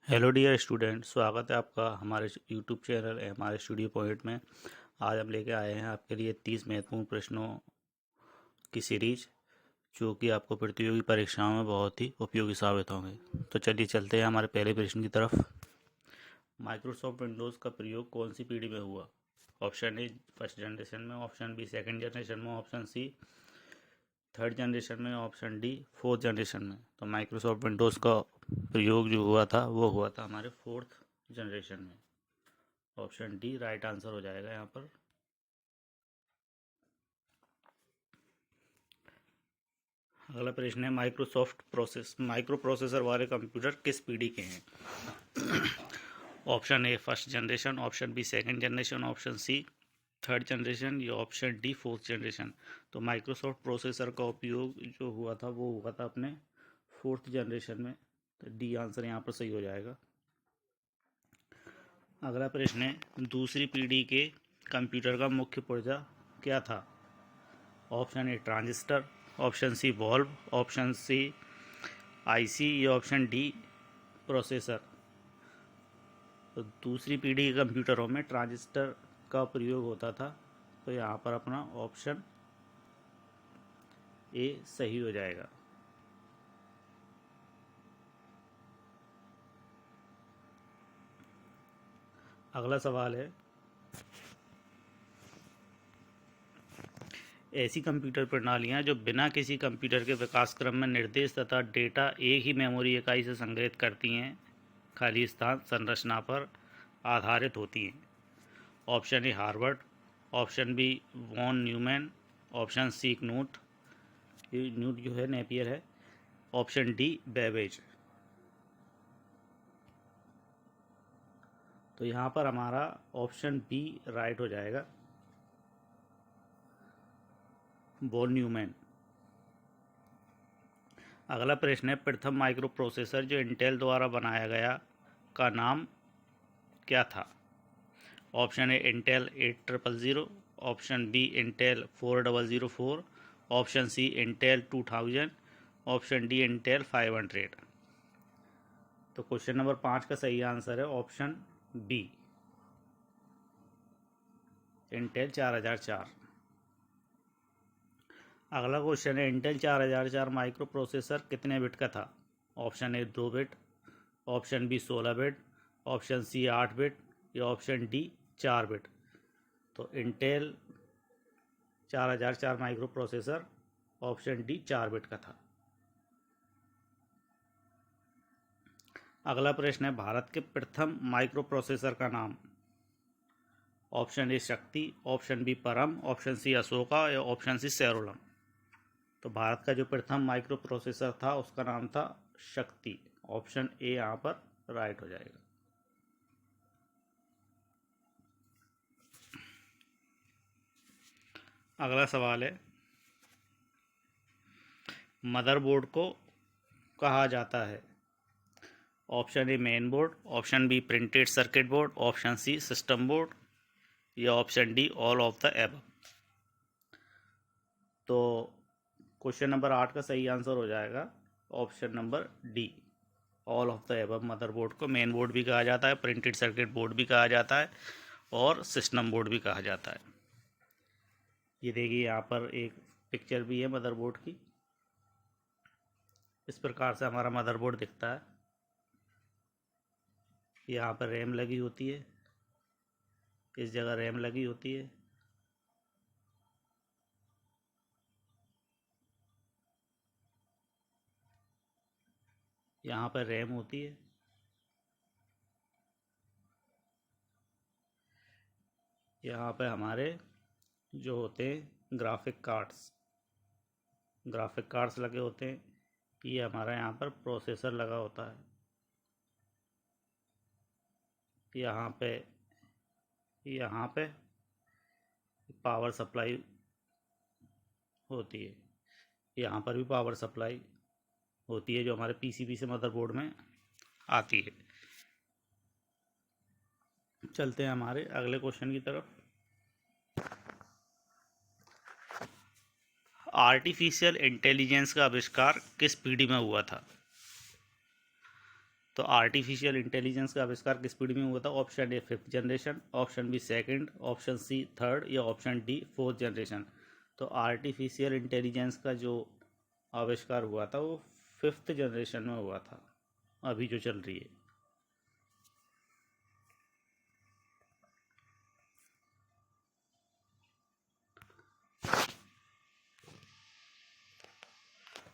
Hello dear student, स्वागत है आपका हमारे यूट्यूब चैनल हमारे स्टूडियो पॉइंट में। आज हम लेके आए हैं आपके लिए 30 महत्वपूर्ण प्रश्नों की सीरीज, जो कि आपको प्रतियोगी परीक्षाओं में बहुत ही उपयोगी साबित होंगे। तो चलिए चलते हैं हमारे पहले प्रश्न की तरफ। माइक्रोसॉफ्ट विंडोज़ का प्रयोग कौन सी पीढ़ी में हुआ? ऑप्शन ए फर्स्ट जनरेशन में, ऑप्शन बी सेकेंड जनरेशन में, ऑप्शन सी थर्ड जनरेशन में, ऑप्शन डी फोर्थ जनरेशन में। तो माइक्रोसॉफ्ट विंडोज़ का प्रयोग जो हुआ था वो हुआ था हमारे फोर्थ जनरेशन में। ऑप्शन डी राइट आंसर हो जाएगा यहाँ पर। अगला प्रश्न है माइक्रो प्रोसेसर वाले कंप्यूटर किस पीढ़ी के हैं? Option A first generation, option B second generation, option C third generation या ऑप्शन डी फोर्थ जनरेशन। तो माइक्रोसॉफ्ट प्रोसेसर का उपयोग जो हुआ था वो हुआ था अपने फोर्थ जनरेशन में। तो डी आंसर यहाँ पर सही हो जाएगा। अगला प्रश्न है दूसरी पीढ़ी के कंप्यूटर का मुख्य पुर्जा क्या था? Option A transistor, option C valve, option C IC या ऑप्शन डी प्रोसेसर। तो दूसरी पीढ़ी के कंप्यूटरों में ट्रांजिस्टर का प्रयोग होता था। तो यहाँ पर अपना ऑप्शन ए सही हो जाएगा। अगला सवाल है ऐसी कंप्यूटर प्रणालियाँ जो बिना किसी कंप्यूटर के विकास क्रम में निर्देश तथा डेटा एक ही मेमोरी इकाई से संग्रहित करती हैं, खाली स्थान संरचना पर आधारित होती हैं। Option A Harvard, option B von Neumann, option C Newt, ये न्यूट जो है नेपियर है, ऑप्शन डी बेबेज। तो यहाँ पर हमारा ऑप्शन बी राइट हो जाएगा, वॉन न्यूमैन। अगला प्रश्न है प्रथम माइक्रो प्रोसेसर जो इंटेल द्वारा बनाया गया का नाम क्या था? Option A Intel 8000, option B Intel 4004, option C Intel 2000, option D Intel 500। तो क्वेश्चन नंबर 5 का सही आंसर है ऑप्शन बी, इंटेल 4004। अगला क्वेश्चन है इंटेल 4004 माइक्रो प्रोसेसर कितने बिट का था? Option A 2 bit, option B 16 bit, option C 8 bit या ऑप्शन डी 4 बिट। तो Intel 4004 micro processor option D 4 bit का था। अगला प्रश्न है भारत के प्रथम माइक्रो प्रोसेसर का नाम। ऑप्शन ए शक्ति, ऑप्शन बी परम, ऑप्शन सी अशोका या ऑप्शन सी सेरोलम। तो भारत का जो प्रथम माइक्रो प्रोसेसर था उसका नाम था शक्ति। ऑप्शन ए यहाँ पर राइट हो जाएगा। अगला सवाल है मदरबोर्ड को कहा जाता है? Option A main board, option B printed circuit board, option C system board या option D all of the above. तो क्वेश्चन नंबर 8 का सही आंसर हो जाएगा option number D, all of the above. Motherboard को मेन बोर्ड भी कहा जाता है, प्रिंटेड सर्किट बोर्ड भी कहा जाता है और सिस्टम बोर्ड भी कहा जाता है। ये देखिए यहाँ पर एक पिक्चर भी है मदरबोर्ड की। इस प्रकार से हमारा मदरबोर्ड दिखता है। यहाँ पर रैम लगी होती है, इस जगह रैम लगी होती है। यहाँ पर रैम होती है। यहाँ पे हमारे जो होते हैं ग्राफिक कार्ड्स लगे होते हैं। ये हमारा यहाँ पर प्रोसेसर लगा होता है। यहाँ पे पावर सप्लाई होती है। यहाँ पर भी पावर सप्लाई होती है जो हमारे पीसीबी से मदरबोर्ड में आती है। चलते हैं हमारे अगले क्वेश्चन की तरफ। आर्टिफिशियल इंटेलिजेंस का आविष्कार किस पीढ़ी में हुआ था? तो आर्टिफिशियल इंटेलिजेंस का आविष्कार किस पीढ़ी में हुआ था? Option A 5th generation, option B 2nd, option C 3rd या ऑप्शन डी 4th जनरेशन। तो आर्टिफिशियल इंटेलिजेंस का जो आविष्कार हुआ था वो 5th जनरेशन में हुआ था, अभी जो चल रही है।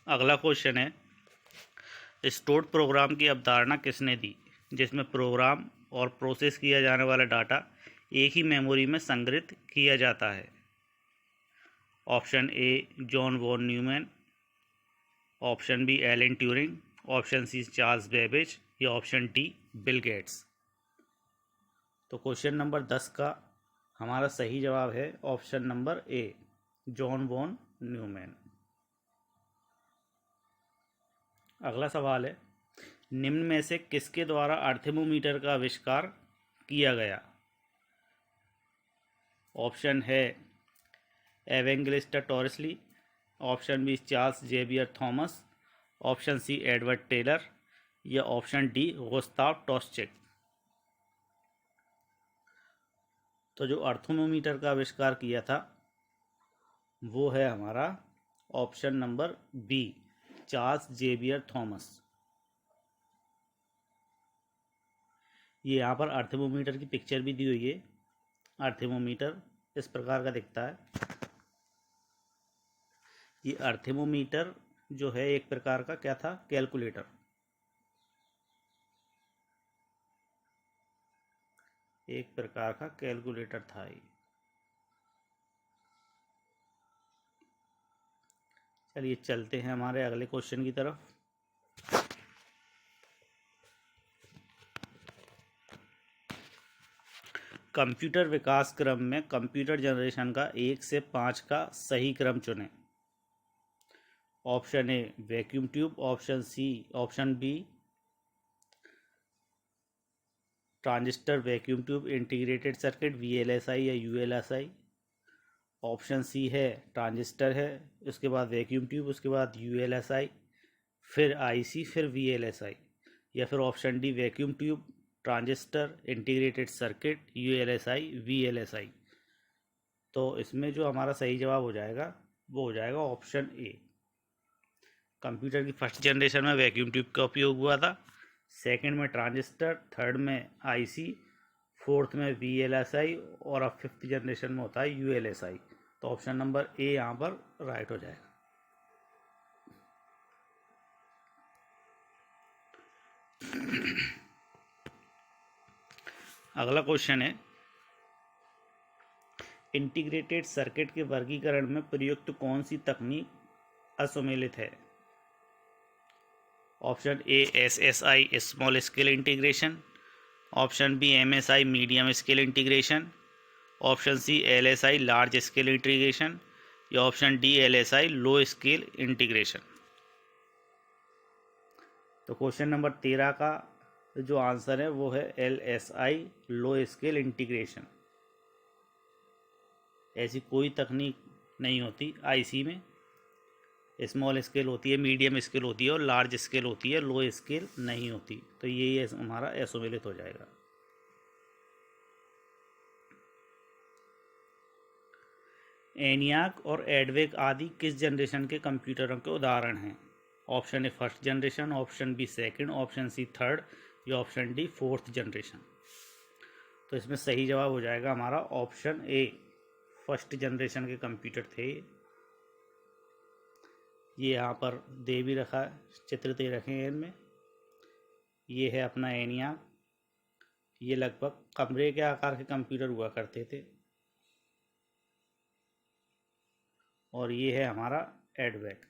अगला क्वेश्चन है, स्टोर्ड प्रोग्राम की अवधारणा किसने दी, जिसमें प्रोग्राम और प्रोसेस किया जाने वाला डाटा एक ही मेमोरी में संग्रहित किया जाता है? Option A John von Neumann, option B Alan Turing, option C Charles Babbage या ऑप्शन डी बिल गेट्स। तो क्वेश्चन नंबर 10 का हमारा सही जवाब है option number A John von Neumann. अगला सवाल है, निम्न में से किसके द्वारा अर्थेमोमीटर का आविष्कार किया गया? ऑप्शन है Evangelista Torricelli, option B Charles Xavier Thomas, option C Edward Taylor या ऑप्शन डी गुस्ताव टॉस्चेक। तो जो अर्थोमोमीटर का आविष्कार किया था वो है हमारा option number B Charles Xavier Thomas. ये यहाँ पर अर्थोमोमीटर की पिक्चर भी दी हुई है। अर्थोमोमीटर इस प्रकार का दिखता है। ये अर्थोमोमीटर जो है एक प्रकार का क्या था? कैलकुलेटर। एक प्रकार का कैलकुलेटर था ये। चलिए चलते हैं हमारे अगले क्वेश्चन की तरफ। कंप्यूटर विकास क्रम में कंप्यूटर जनरेशन का 1 से 5 का सही क्रम चुनें। Option A vacuum tube, option B transistor vacuum tube integrated circuit VLSI या ULSI। ऑप्शन सी है ट्रांजिस्टर है, उसके बाद वैक्यूम ट्यूब, उसके बाद ULSI, फिर IC, फिर VLSI। या फिर option D vacuum tube, transistor, integrated circuit, ULSI, VLSI। तो इसमें जो हमारा सही जवाब हो जाएगा वो हो जाएगा ऑप्शन ए। कंप्यूटर की फर्स्ट जनरेशन में वैक्यूम ट्यूब का उपयोग हुआ था, सेकंड में ट्रांजिस्टर, थर्ड में IC, फोर्थ में VLSI और अब 5th जनरेशन में होता है ULSI। तो ऑप्शन नंबर ए यहाँ पर राइट हो जाएगा। अगला क्वेश्चन है, इंटीग्रेटेड सर्किट के वर्गीकरण में प्रयुक्त कौन सी तकनीक असुमेलित है? Option A SSI small scale integration, option B MSI medium scale integration, option C LSI large scale integration या option D LSI low scale integration. तो क्वेश्चन नंबर 13 का जो आंसर है वो है LSI लो स्केल इंटीग्रेशन। ऐसी कोई तकनीक नहीं होती IC में। स्मॉल स्केल होती है, मीडियम स्केल होती है और लार्ज स्केल होती है, लो स्केल नहीं होती। तो ये हमारा असुमेलित हो जाएगा। एनियाक और एडवेक आदि किस जनरेशन के कंप्यूटरों के उदाहरण हैं? Option A first generation, option B second, option C third या ऑप्शन डी 4th जनरेशन। तो इसमें सही जवाब हो जाएगा हमारा ऑप्शन ए फर्स्ट जनरेशन के कंप्यूटर थे। ये यहाँ पर दे भी रखा है, चित्र दे रखे हैं इनमें। ये है अपना एनियाक। ये लगभग कमरे के आकार के कंप्यूटर हुआ करते थे। और ये है हमारा एडवेक।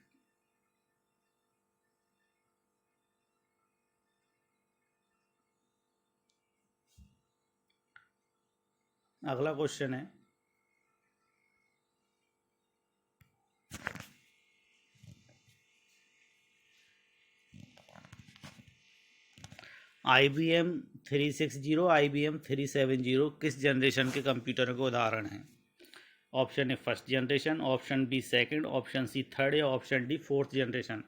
अगला क्वेश्चन है, IBM 360, IBM 370 किस जनरेशन के कंप्यूटर के उदाहरण हैं? Option A first generation, option B second, option C third या ऑप्शन डी 4th जनरेशन।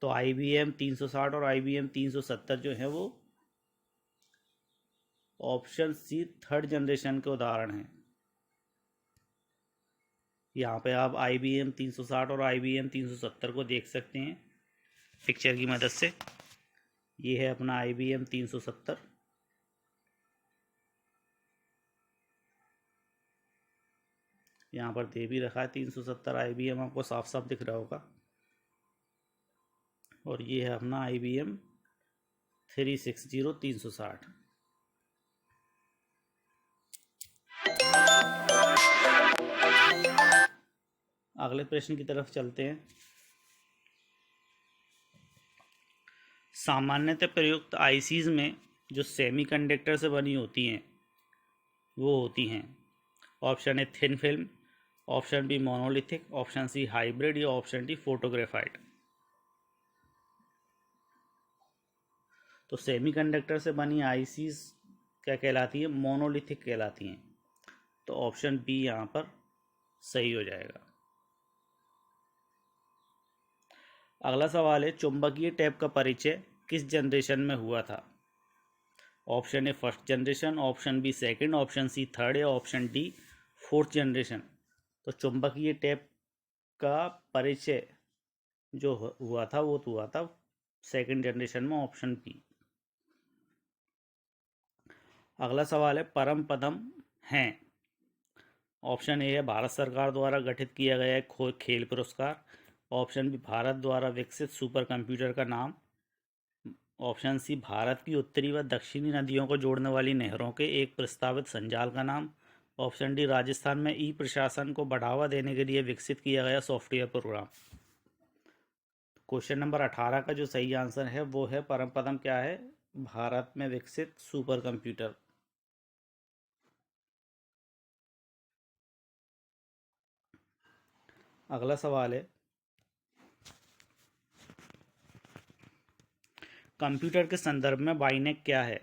तो IBM 360 और IBM 370 जो है वो ऑप्शन सी थर्ड जनरेशन के उदाहरण हैं। यहाँ पे आप IBM 360 और IBM 370 को देख सकते हैं पिक्चर की मदद से। ये है अपना IBM 370, यहाँ पर दे भी रखा है 370 IBM, आपको साफ साफ दिख रहा होगा। और ये है अपना IBM 360 360। अगले प्रश्न की तरफ चलते हैं। सामान्यतः प्रयुक्त आईसीज में जो सेमीकंडक्टर से बनी होती हैं वो होती हैं, option A thin film, option B monolithic, option C hybrid या ऑप्शन डी फोटोग्राफाइड। तो सेमीकंडक्टर से बनी आईसीज क्या कहलाती है? मोनोलिथिक कहलाती हैं। तो ऑप्शन बी यहाँ पर सही हो जाएगा। अगला सवाल है, चुंबकीय टैप का परिचय किस जनरेशन में हुआ था? Option A first generation, option B second, option C third या ऑप्शन डी फोर्थ जनरेशन। तो चुंबकीय टैप का परिचय जो हुआ था वो हुआ था सेकंड जनरेशन में, ऑप्शन बी। अगला सवाल है, परम पदम हैं। ऑप्शन ए है भारत सरकार द्वारा गठित किया गया एक खेल पुरस्कार, ऑप्शन बी भारत द्वारा विकसित सुपर कंप्यूटर का नाम, ऑप्शन सी भारत की उत्तरी व दक्षिणी नदियों को जोड़ने वाली नहरों के एक प्रस्तावित संजाल का नाम, ऑप्शन डी राजस्थान में ई प्रशासन को बढ़ावा देने के लिए विकसित किया गया सॉफ्टवेयर प्रोग्राम। क्वेश्चन नंबर 18 का जो सही आंसर है वो है परम पदम क्या है? भारत में विकसित सुपर कंप्यूटर। अगला सवाल है, कंप्यूटर के संदर्भ में बाइनेक क्या है?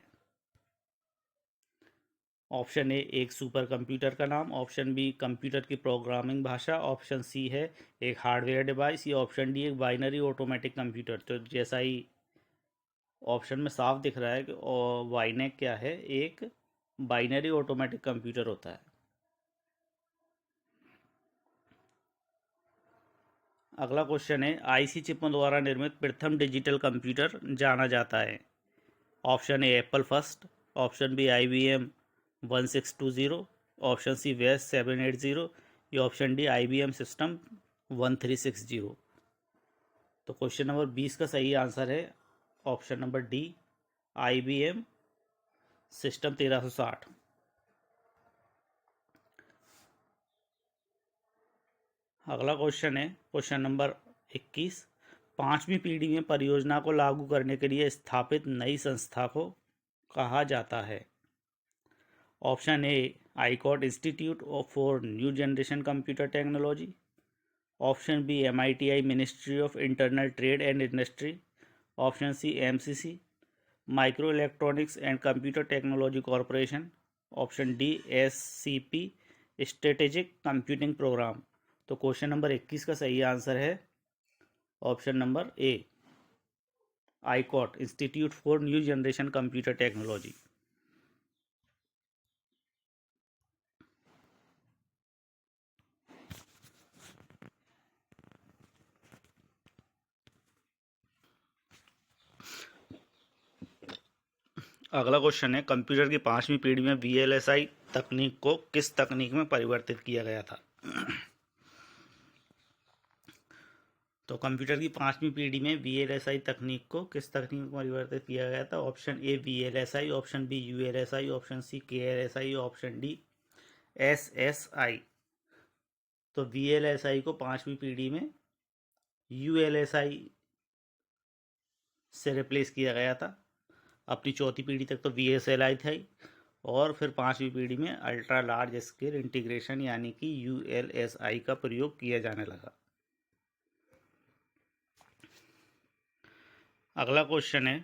ऑप्शन ए एक सुपर कंप्यूटर का नाम, ऑप्शन बी कंप्यूटर की प्रोग्रामिंग भाषा, ऑप्शन सी है एक हार्डवेयर डिवाइस या ऑप्शन डी एक बाइनरी ऑटोमेटिक कंप्यूटर। तो जैसा ही ऑप्शन में साफ दिख रहा है कि बाइनेक क्या है? एक बाइनरी ऑटोमेटिक कंप्यूटर होता है। अगला क्वेश्चन है, आईसी चिपों द्वारा निर्मित प्रथम डिजिटल कंप्यूटर जाना जाता है। Option A Apple first, option B IBM 1620, option C वेस 780 या ऑप्शन डी IBM सिस्टम 1360। तो क्वेश्चन नंबर 20 का सही आंसर है option number D, IBM system 1360। अगला क्वेश्चन है क्वेश्चन नंबर 21, पांचवी पीढ़ी में परियोजना को लागू करने के लिए स्थापित नई संस्था को कहा जाता है? Option A ICOT institute for new generation computer technology, option B MITI ministry of internal trade and industry, option C MCC micro electronics and computer technology corporation, option D SCP strategic computing program. तो question number 21 का सही answer है option number A, ICOT institute for new generation computer technology. अगला question है, computer की पांचवी पीढ़ी में VLSI तकनीक को किस तकनीक में परिवर्तित किया गया था? तो कंप्यूटर की पांचवी पीढ़ी में VLSI तकनीक को किस तकनीक में परिवर्तित किया गया था? Option A VLSI, option B ULSI, option C KLSI, option D SSI। तो VLSI को पांचवी पीढ़ी में ULSI से रिप्लेस किया गया था। अपनी चौथी पीढ़ी तक तो VSLI था ही, और फिर पांचवी पीढ़ी में अल्ट्रा लार्ज स्केल इंटीग्रेशन यानी कि ULSI का प्रयोग किया जाने लगा। अगला क्वेश्चन है,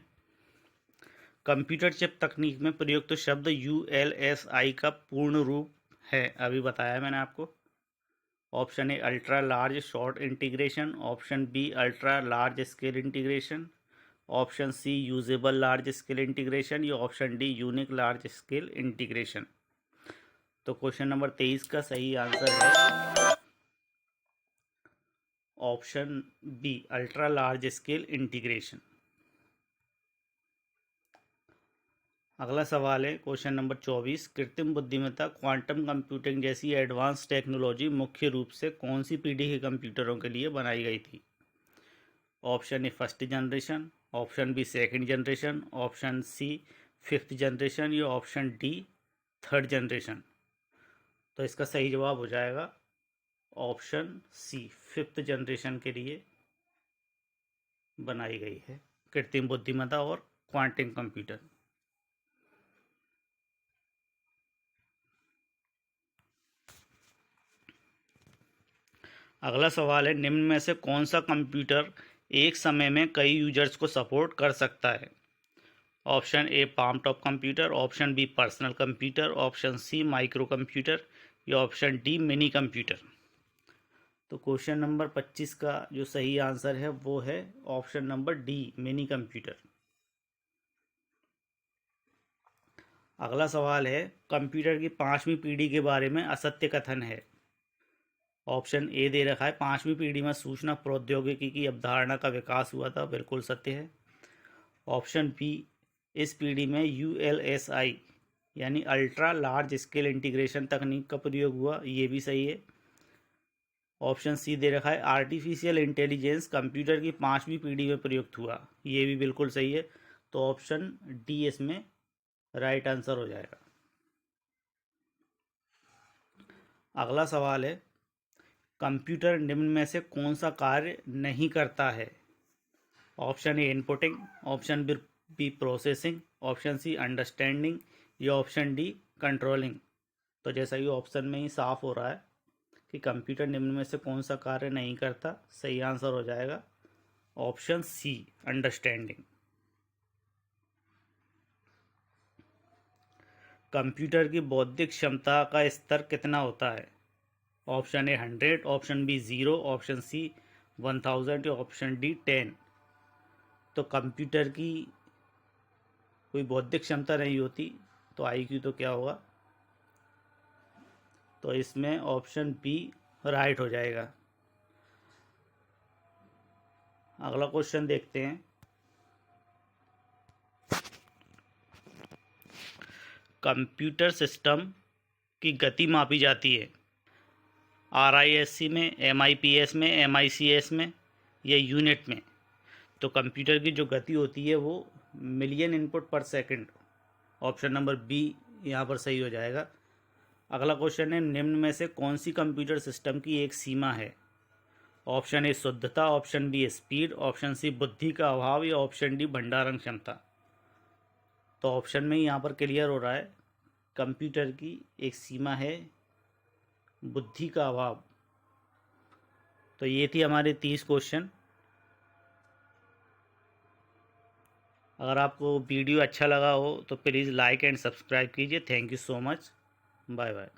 कंप्यूटर चिप तकनीक में प्रयुक्त शब्द ULSI का पूर्ण रूप है? अभी बताया मैंने आपको। Option A ultra large short integration, option B ultra large scale integration, option C usable large scale integration या option D unique large scale integration. तो क्वेश्चन नंबर 23 का सही आंसर है option B ultra large scale integration. अगला सवाल है question number 24, कृत्रिम बुद्धिमत्ता क्वांटम कंप्यूटिंग जैसी एडवांस टेक्नोलॉजी मुख्य रूप से कौन सी पीढ़ी के कंप्यूटरों के लिए बनाई गई थी? Option A first generation, option B second generation, option C fifth generation या ऑप्शन डी थर्ड जनरेशन। तो इसका सही जवाब हो जाएगा ऑप्शन सी, फिफ्थ जनरेशन के लिए बनाई गई है कृत्रिम बुद्धिमत्ता और क्वांटम कंप्यूटर। अगला सवाल है, निम्न में से कौन सा कंप्यूटर एक समय में कई यूजर्स को सपोर्ट कर सकता है? Option A palm top computer, option B personal computer, option C micro computer या ऑप्शन डी मिनी कंप्यूटर। तो क्वेश्चन नंबर 25 का जो सही आंसर है वो है option number D mini computer. अगला सवाल है, कंप्यूटर की 5वीं पीढ़ी के बारे में असत्य कथन है। ऑप्शन ए दे रखा है, 5वीं पीढ़ी में सूचना प्रौद्योगिकी की अवधारणा का विकास हुआ था, बिल्कुल सत्य है। ऑप्शन बी, इस पीढ़ी में ULSI यानी अल्ट्रा लार्ज स्केल इंटीग्रेशन तकनीक का प्रयोग हुआ, ये भी सही है। ऑप्शन सी दे रखा है, आर्टिफिशियल इंटेलिजेंस कंप्यूटर की 5वीं पीढ़ी में प्रयुक्त हुआ, ये भी बिल्कुल सही है। तो ऑप्शन डी इसमें राइट आंसर हो जाएगा। अगला सवाल है, कंप्यूटर निम्न में से कौन सा कार्य नहीं करता है? Option A inputting, option B processing, option C understanding या ऑप्शन डी कंट्रोलिंग। तो जैसा कि ऑप्शन में ही साफ हो रहा है कि कंप्यूटर निम्न में से कौन सा कार्य नहीं करता, सही आंसर हो जाएगा ऑप्शन सी अंडरस्टैंडिंग। कंप्यूटर की बौद्धिक क्षमता का स्तर कितना होता है? Option A 100, option B 0, option C 1000 या ऑप्शन डी 10। तो कंप्यूटर की कोई बौद्धिक क्षमता नहीं होती, तो IQ तो क्या होगा? तो इसमें ऑप्शन बी राइट हो जाएगा। अगला क्वेश्चन देखते हैं। कंप्यूटर सिस्टम की गति मापी जाती है RISC में, MIPS में, MICS में या यूनिट में। तो कंप्यूटर की जो गति होती है वो मिलियन इनपुट पर सेकंड, ऑप्शन नंबर बी यहाँ पर सही हो जाएगा। अगला क्वेश्चन है, निम्न में से कौन सी कंप्यूटर सिस्टम की एक सीमा है? ऑप्शन ए शुद्धता, option B speed, option C बुद्धि का अभाव या ऑप्शन डी भंडारण क्षमता। तो ऑप्शन में यहाँ पर क्लियर हो रहा है, कंप्यूटर की एक सीमा है बुद्धि का अभाव। तो ये थी हमारे 30 क्वेश्चन। अगर आपको वीडियो अच्छा लगा हो तो प्लीज़ लाइक एंड सब्सक्राइब कीजिए। Thank you so much. Bye bye.